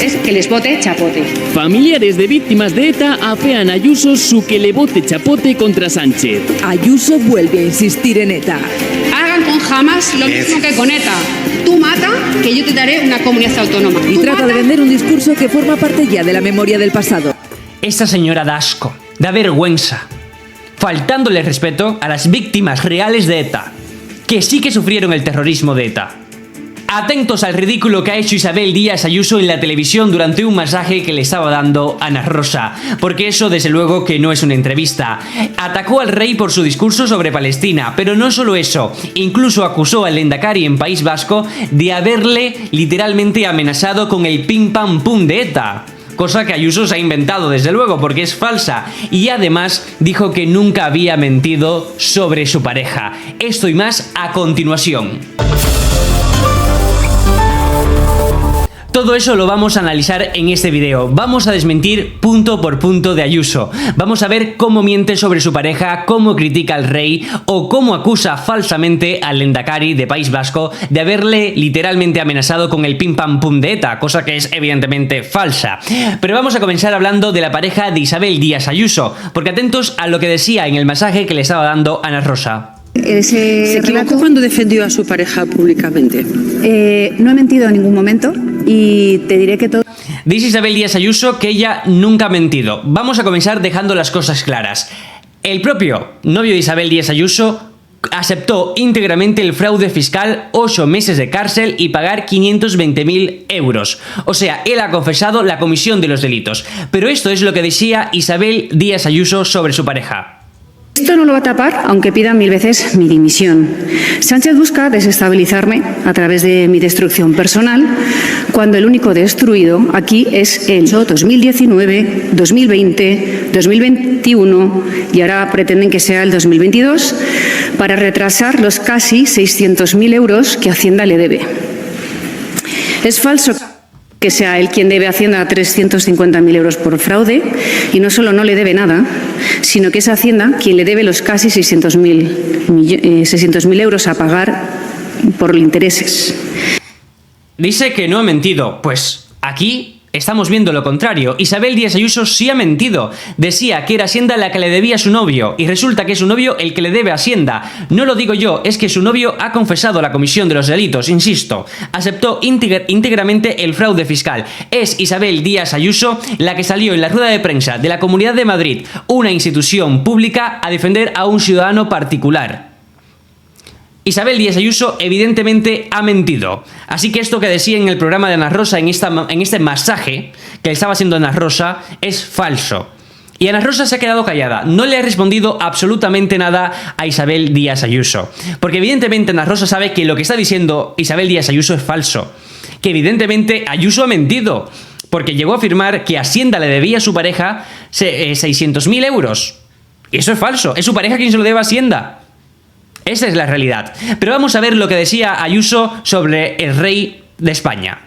Es que les bote chapote. Familiares de víctimas de ETA afean a Ayuso su que le bote chapote contra Sánchez. Ayuso vuelve a insistir en ETA. Hagan con Hamas lo mismo que con ETA. Tú mata, que yo te daré una comunidad autónoma. Y trata de vender un discurso que forma parte ya de la memoria del pasado. Esta señora da asco, da vergüenza, faltándole respeto a las víctimas reales de ETA, que sí que sufrieron el terrorismo de ETA. Atentos al ridículo que ha hecho Isabel Díaz Ayuso en la televisión durante un masaje que le estaba dando Ana Rosa, porque eso desde luego que no es una entrevista. Atacó al rey por su discurso sobre Palestina, pero no solo eso, incluso acusó al Lehendakari en País Vasco de haberle literalmente amenazado con el pim pam pum de ETA. Cosa que Ayuso se ha inventado desde luego porque es falsa, y además dijo que nunca había mentido sobre su pareja. Esto y más a continuación. Todo eso lo vamos a analizar en este video. Vamos a desmentir punto por punto de Ayuso. Vamos a ver cómo miente sobre su pareja, cómo critica al rey o cómo acusa falsamente al Lehendakari de País Vasco de haberle literalmente amenazado con el pim pam pum de ETA, cosa que es evidentemente falsa. Pero vamos a comenzar hablando de la pareja de Isabel Díaz Ayuso, porque atentos a lo que decía en el masaje que le estaba dando Ana Rosa. ¿Se equivocó cuando defendió a su pareja públicamente? No he mentido en ningún momento y te diré que todo... Dice Isabel Díaz Ayuso que ella nunca ha mentido. Vamos a comenzar dejando las cosas claras. El propio novio de Isabel Díaz Ayuso aceptó íntegramente el fraude fiscal, 8 meses de cárcel y pagar 520.000 euros. O sea, él ha confesado la comisión de los delitos. Pero esto es lo que decía Isabel Díaz Ayuso sobre su pareja. Esto no lo va a tapar, aunque pida 1000 veces mi dimisión. Sánchez busca desestabilizarme a través de mi destrucción personal, cuando el único destruido aquí es él. 2019, 2020, 2021 y ahora pretenden que sea el 2022 para retrasar los casi 600.000 euros que Hacienda le debe. Es falso que sea él quien debe a Hacienda 350.000 euros por fraude, y no solo no le debe nada, sino que es Hacienda quien le debe los casi 600.000 euros a pagar por intereses. Dice que no ha mentido. Pues aquí estamos viendo lo contrario. Isabel Díaz Ayuso sí ha mentido. Decía que era Hacienda la que le debía a su novio, y resulta que es su novio el que le debe a Hacienda. No lo digo yo, es que su novio ha confesado la comisión de los delitos, insisto. Aceptó íntegramente el fraude fiscal. Es Isabel Díaz Ayuso la que salió en la rueda de prensa de la Comunidad de Madrid, una institución pública, a defender a un ciudadano particular. Isabel Díaz Ayuso evidentemente ha mentido. Así que esto que decía en el programa de Ana Rosa, en este masaje que le estaba haciendo Ana Rosa, es falso. Y Ana Rosa se ha quedado callada, no le ha respondido absolutamente nada a Isabel Díaz Ayuso. Porque evidentemente Ana Rosa sabe que lo que está diciendo Isabel Díaz Ayuso es falso. Que evidentemente Ayuso ha mentido, porque llegó a afirmar que Hacienda le debía a su pareja 600.000 euros. Y eso es falso, es su pareja quien se lo debe a Hacienda. Esa es la realidad. Pero vamos a ver lo que decía Ayuso sobre el rey de España.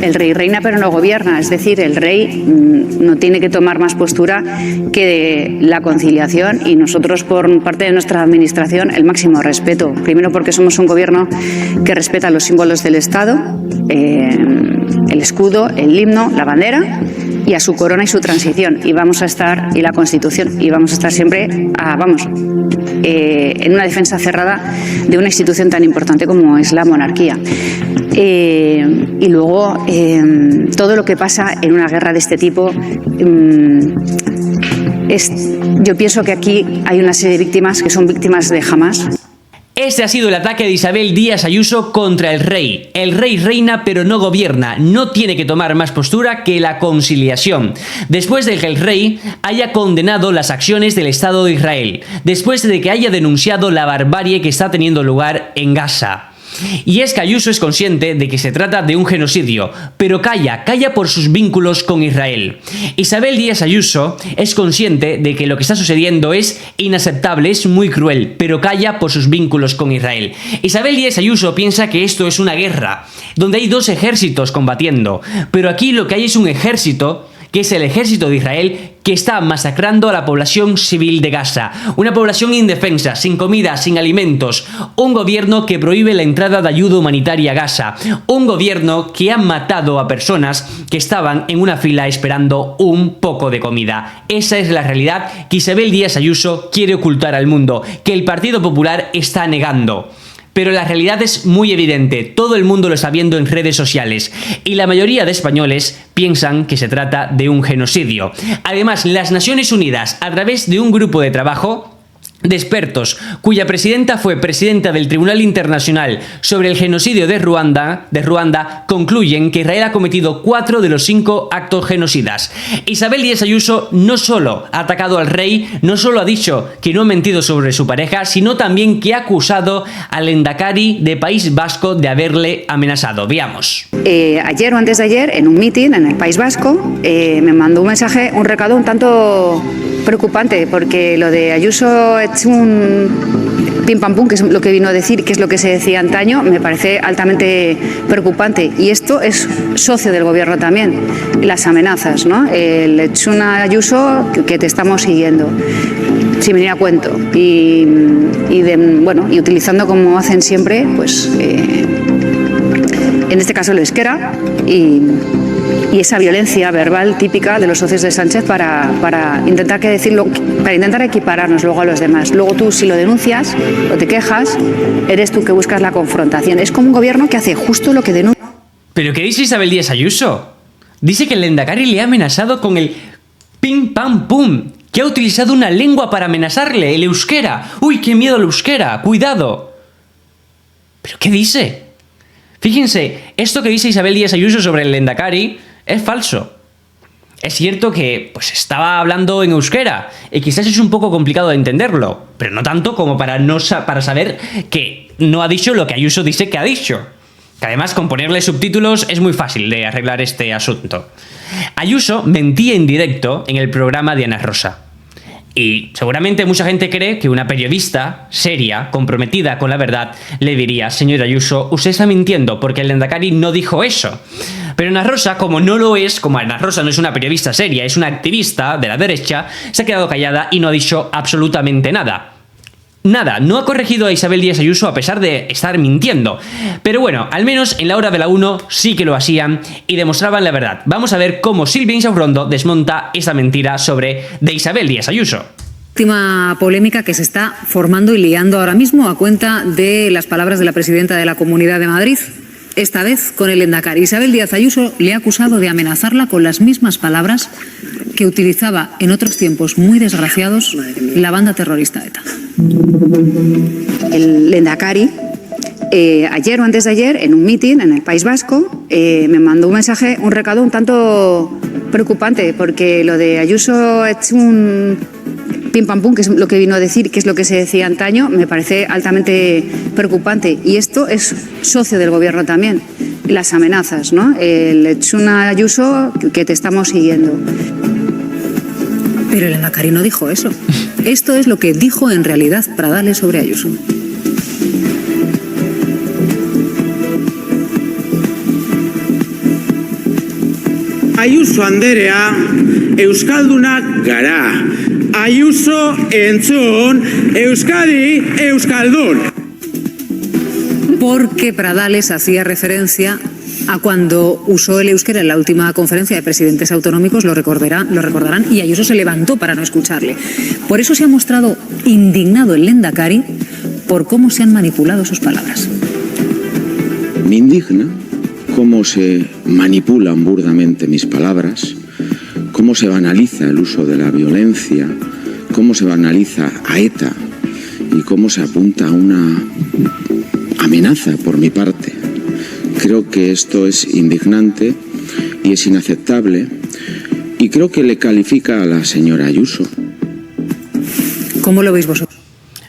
El rey reina pero no gobierna, es decir, el rey no tiene que tomar más postura que la conciliación, y nosotros por parte de nuestra administración el máximo respeto. Primero porque somos un gobierno que respeta los símbolos del Estado, el escudo, el himno, la bandera, y a su corona y su transición, y vamos a estar, y la Constitución, y vamos a estar siempre en una defensa cerrada de una institución tan importante como es la monarquía. Y luego todo lo que pasa en una guerra de este tipo, yo pienso que aquí hay una serie de víctimas que son víctimas de Hamas. Este ha sido el ataque de Isabel Díaz Ayuso contra el rey. El rey reina pero no gobierna, no tiene que tomar más postura que la conciliación. Después de que el rey haya condenado las acciones del Estado de Israel, después de que haya denunciado la barbarie que está teniendo lugar en Gaza. Y es que Ayuso es consciente de que se trata de un genocidio, pero calla por sus vínculos con Israel. Isabel Díaz Ayuso es consciente de que lo que está sucediendo es inaceptable, es muy cruel, pero calla por sus vínculos con Israel. Isabel Díaz Ayuso piensa que esto es una guerra, donde hay dos ejércitos combatiendo, pero aquí lo que hay es un ejército que es el ejército de Israel que está masacrando a la población civil de Gaza, una población indefensa, sin comida, sin alimentos, un gobierno que prohíbe la entrada de ayuda humanitaria a Gaza, un gobierno que ha matado a personas que estaban en una fila esperando un poco de comida. Esa es la realidad que Isabel Díaz Ayuso quiere ocultar al mundo, que el Partido Popular está negando. Pero la realidad es muy evidente, todo el mundo lo está viendo en redes sociales y la mayoría de españoles piensan que se trata de un genocidio. Además, las Naciones Unidas, a través de un grupo de trabajo de expertos, cuya presidenta fue presidenta del Tribunal Internacional sobre el genocidio de Ruanda, concluyen que Israel ha cometido 4 de los 5 actos genocidas. Isabel Díaz Ayuso no solo ha atacado al rey, no solo ha dicho que no ha mentido sobre su pareja, sino también que ha acusado al Lehendakari de País Vasco de haberle amenazado. Veamos. Ayer o antes de ayer, en un mitin en el País Vasco, me mandó un recado un tanto preocupante, porque lo de Ayuso es un pim pam pum, que es lo que vino a decir, que es lo que se decía antaño, me parece altamente preocupante. Y esto es socio del gobierno también, las amenazas, ¿no? El Echuna Ayuso, que te estamos siguiendo, sin venir a cuento. Y utilizando, como hacen siempre, pues en este caso el euskera y esa violencia verbal típica de los socios de Sánchez para intentar equipararnos luego a los demás. Luego tú, si lo denuncias o te quejas, eres tú que buscas la confrontación. Es como un gobierno que hace justo lo que denuncia. ¿Pero qué dice Isabel Díaz Ayuso? Dice que el Lehendakari le ha amenazado con el pim pam pum, que ha utilizado una lengua para amenazarle, el euskera. ¡Uy, qué miedo al euskera! ¡Cuidado! ¿Pero qué dice? Fíjense, esto que dice Isabel Díaz Ayuso sobre el Lehendakari es falso. Es cierto que pues estaba hablando en euskera y quizás es un poco complicado de entenderlo, pero no tanto como para saber que no ha dicho lo que Ayuso dice que ha dicho. Que además, con ponerle subtítulos es muy fácil de arreglar este asunto. Ayuso mentía en directo en el programa de Ana Rosa. Y seguramente mucha gente cree que una periodista seria, comprometida con la verdad, le diría: señor Ayuso, usted está mintiendo porque el Lehendakari no dijo eso. Pero Ana Rosa, como Ana Rosa no es una periodista seria, es una activista de la derecha, se ha quedado callada y no ha dicho absolutamente nada. Nada, no ha corregido a Isabel Díaz Ayuso a pesar de estar mintiendo. Pero bueno, al menos en la hora de la 1 sí que lo hacían y demostraban la verdad. Vamos a ver cómo Silvia Insaurrondo desmonta esta mentira de Isabel Díaz Ayuso. Última polémica que se está formando y liando ahora mismo a cuenta de las palabras de la presidenta de la Comunidad de Madrid, esta vez con el Lehendakari. Isabel Díaz Ayuso le ha acusado de amenazarla con las mismas palabras que utilizaba en otros tiempos muy desgraciados la banda terrorista ETA. El Lehendakari, ayer o antes de ayer, en un mitin en el País Vasco, me mandó un recado un tanto preocupante, porque lo de Ayuso es un pim pam pum, que es lo que vino a decir, que es lo que se decía antaño, me parece altamente preocupante. Y esto es socio del gobierno también, las amenazas, ¿no? El Echuna Ayuso, que te estamos siguiendo. Pero el Lehendakari no dijo eso. Esto es lo que dijo en realidad Pradales sobre Ayuso. Ayuso anderea, euskaldunak gara. Ayuso entzun, Euskadi euskaldun. Porque Pradales hacía referencia a cuando usó el euskera en la última conferencia de presidentes autonómicos, lo recordarán, y Ayuso se levantó para no escucharle. Por eso se ha mostrado indignado el Lehendakari por cómo se han manipulado sus palabras. Me indigna cómo se manipulan burdamente mis palabras, cómo se banaliza el uso de la violencia, cómo se banaliza a ETA y cómo se apunta a una amenaza por mi parte. Creo que esto es indignante y es inaceptable, y creo que le califica a la señora Ayuso. ¿Cómo lo veis vosotros?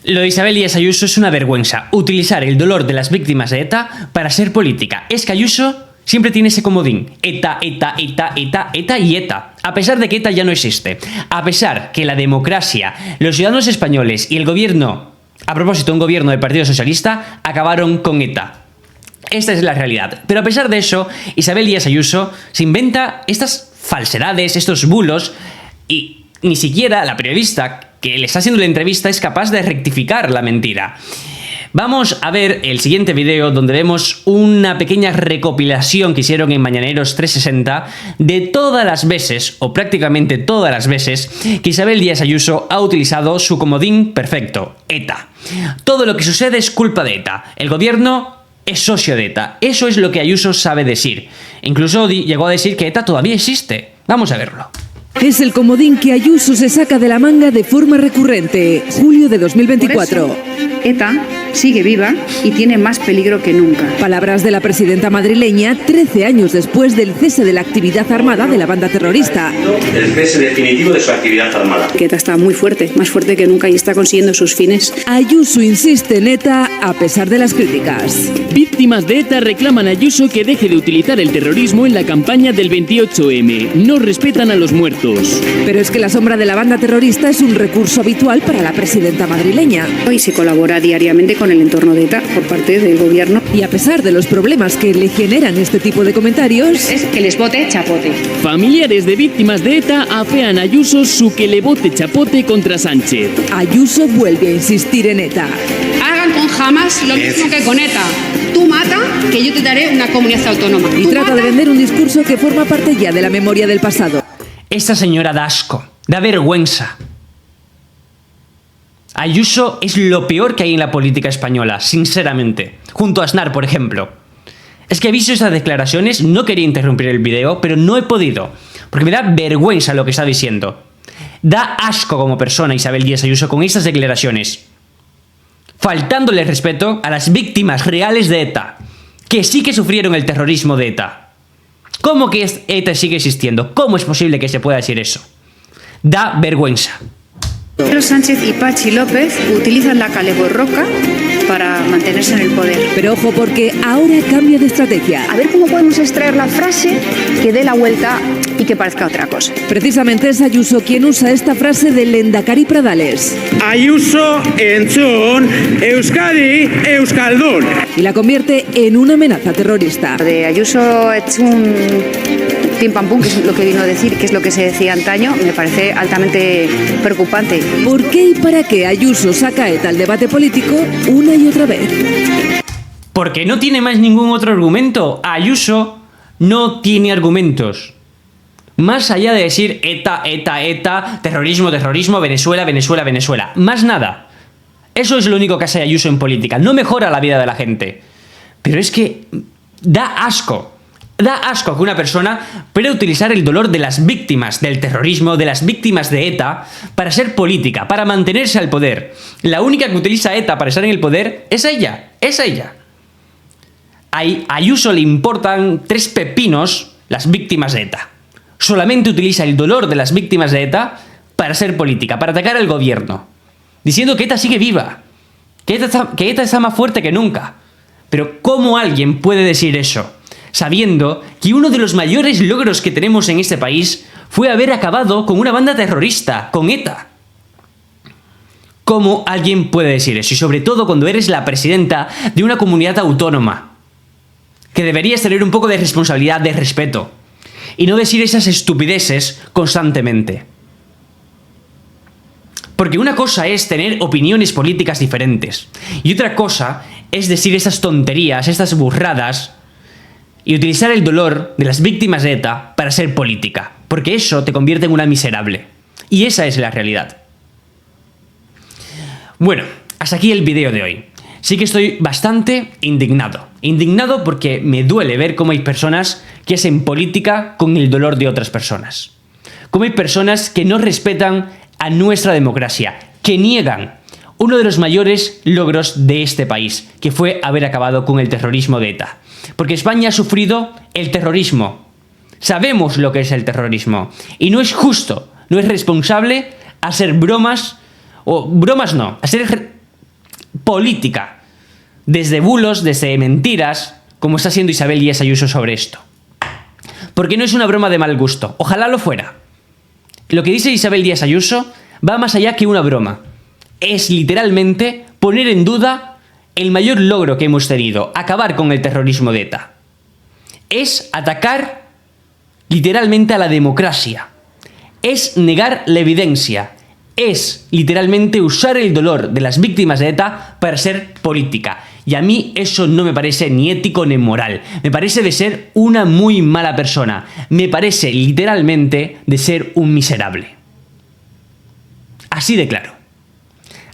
Lo de Isabel Díaz Ayuso es una vergüenza. Utilizar el dolor de las víctimas de ETA para ser política. Es que Ayuso siempre tiene ese comodín. ETA, ETA, ETA, ETA, ETA y ETA. A pesar de que ETA ya no existe. A pesar que la democracia, los ciudadanos españoles y el gobierno, a propósito, un gobierno del Partido Socialista, acabaron con ETA. Esta es la realidad. Pero a pesar de eso, Isabel Díaz Ayuso se inventa estas falsedades, estos bulos, y ni siquiera la periodista que le está haciendo la entrevista es capaz de rectificar la mentira. Vamos a ver el siguiente video donde vemos una pequeña recopilación que hicieron en Mañaneros 360 de todas las veces, o prácticamente todas las veces, que Isabel Díaz Ayuso ha utilizado su comodín perfecto, ETA. Todo lo que sucede es culpa de ETA. El gobierno es socio de ETA. Eso es lo que Ayuso sabe decir. Incluso llegó a decir que ETA todavía existe. Vamos a verlo. Es el comodín que Ayuso se saca de la manga de forma recurrente. Julio de 2024. Por eso, ETA sigue viva y tiene más peligro que nunca. Palabras de la presidenta madrileña 13 años después del cese de la actividad armada de la banda terrorista. El cese definitivo de su actividad armada. Que ETA está muy fuerte, más fuerte que nunca y está consiguiendo sus fines. Ayuso insiste en ETA a pesar de las críticas. Víctimas de ETA reclaman a Ayuso que deje de utilizar el terrorismo en la campaña del 28M. No respetan a los muertos. Pero es que la sombra de la banda terrorista es un recurso habitual para la presidenta madrileña. Hoy se colabora diariamente con el entorno de ETA por parte del gobierno. Y a pesar de los problemas que le generan este tipo de comentarios, Es que les vote chapote. Familiares de víctimas de ETA afean a Ayuso su que le bote chapote contra Sánchez. Ayuso vuelve a insistir en ETA. Hagan con Hamas lo mismo que con ETA. Tú mata, que yo te daré una comunidad autónoma. Y Tú trata de mata, vender un discurso que forma parte ya de la memoria del pasado. Esta señora da asco, da vergüenza. Ayuso es lo peor que hay en la política española, sinceramente. Junto a Aznar, por ejemplo. Es que he visto esas declaraciones, no quería interrumpir el video, pero no he podido. Porque me da vergüenza lo que está diciendo. Da asco como persona Isabel Díaz Ayuso con estas declaraciones. Faltándole respeto a las víctimas reales de ETA, que sí que sufrieron el terrorismo de ETA. ¿Cómo que ETA sigue existiendo? ¿Cómo es posible que se pueda decir eso? Da vergüenza. Pedro Sánchez y Pachi López utilizan la caleborroca para mantenerse en el poder. Pero ojo, porque ahora cambia de estrategia. A ver cómo podemos extraer la frase que dé la vuelta y que parezca otra cosa. Precisamente es Ayuso quien usa esta frase del Lehendakari Pradales. Ayuso entzun, Euskadi euskaldun. Y la convierte en una amenaza terrorista. Lo de Ayuso es un pim pam pum, que es lo que vino a decir, que es lo que se decía antaño, me parece altamente preocupante. ¿Por qué y para qué Ayuso saca ETA al debate político una y otra vez? Porque no tiene más ningún otro argumento. Ayuso no tiene argumentos. Más allá de decir ETA, ETA, ETA, terrorismo, terrorismo, Venezuela, Venezuela, Venezuela. Más nada. Eso es lo único que hace Ayuso en política. No mejora la vida de la gente. Pero es que da asco. Da asco que una persona pueda utilizar el dolor de las víctimas del terrorismo, de las víctimas de ETA, para ser política, para mantenerse al poder. La única que utiliza ETA para estar en el poder es ella. Es ella. A Ayuso le importan 3 pepinos las víctimas de ETA. Solamente utiliza el dolor de las víctimas de ETA para ser política, para atacar al gobierno. Diciendo que ETA sigue viva. Que ETA está más fuerte que nunca. Pero ¿cómo alguien puede decir eso? Sabiendo que uno de los mayores logros que tenemos en este país fue haber acabado con una banda terrorista, con ETA. ¿Cómo alguien puede decir eso? Y sobre todo cuando eres la presidenta de una comunidad autónoma, que deberías tener un poco de responsabilidad, de respeto, y no decir esas estupideces constantemente. Porque una cosa es tener opiniones políticas diferentes, y otra cosa es decir esas tonterías, estas burradas, y utilizar el dolor de las víctimas de ETA para ser política, porque eso te convierte en una miserable. Y esa es la realidad. Bueno, hasta aquí el vídeo de hoy. Sí que estoy bastante indignado. Indignado porque me duele ver cómo hay personas que hacen política con el dolor de otras personas. Cómo hay personas que no respetan a nuestra democracia, que niegan uno de los mayores logros de este país, que fue haber acabado con el terrorismo de ETA. Porque España ha sufrido el terrorismo. Sabemos lo que es el terrorismo. Y no es justo, no es responsable hacer bromas, o bromas no, hacer política desde bulos, desde mentiras, como está haciendo Isabel Díaz Ayuso sobre esto. Porque no es una broma de mal gusto. Ojalá lo fuera. Lo que dice Isabel Díaz Ayuso va más allá que una broma. Es literalmente poner en duda el mayor logro que hemos tenido, acabar con el terrorismo de ETA. Es atacar literalmente a la democracia. Es negar la evidencia. Es literalmente usar el dolor de las víctimas de ETA para ser política. Y a mí eso no me parece ni ético ni moral. Me parece de ser una muy mala persona. Me parece literalmente de ser un miserable. Así de claro.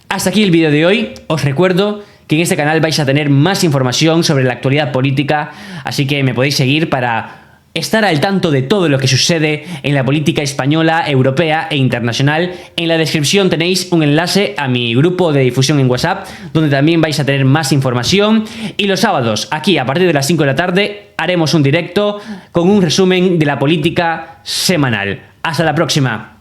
Hasta aquí el vídeo de hoy. Os recuerdo que en este canal vais a tener más información sobre la actualidad política, así que me podéis seguir para estar al tanto de todo lo que sucede en la política española, europea e internacional. En la descripción tenéis un enlace a mi grupo de difusión en WhatsApp, donde también vais a tener más información. Y los sábados, aquí a partir de las 5 de la tarde, haremos un directo con un resumen de la política semanal. Hasta la próxima.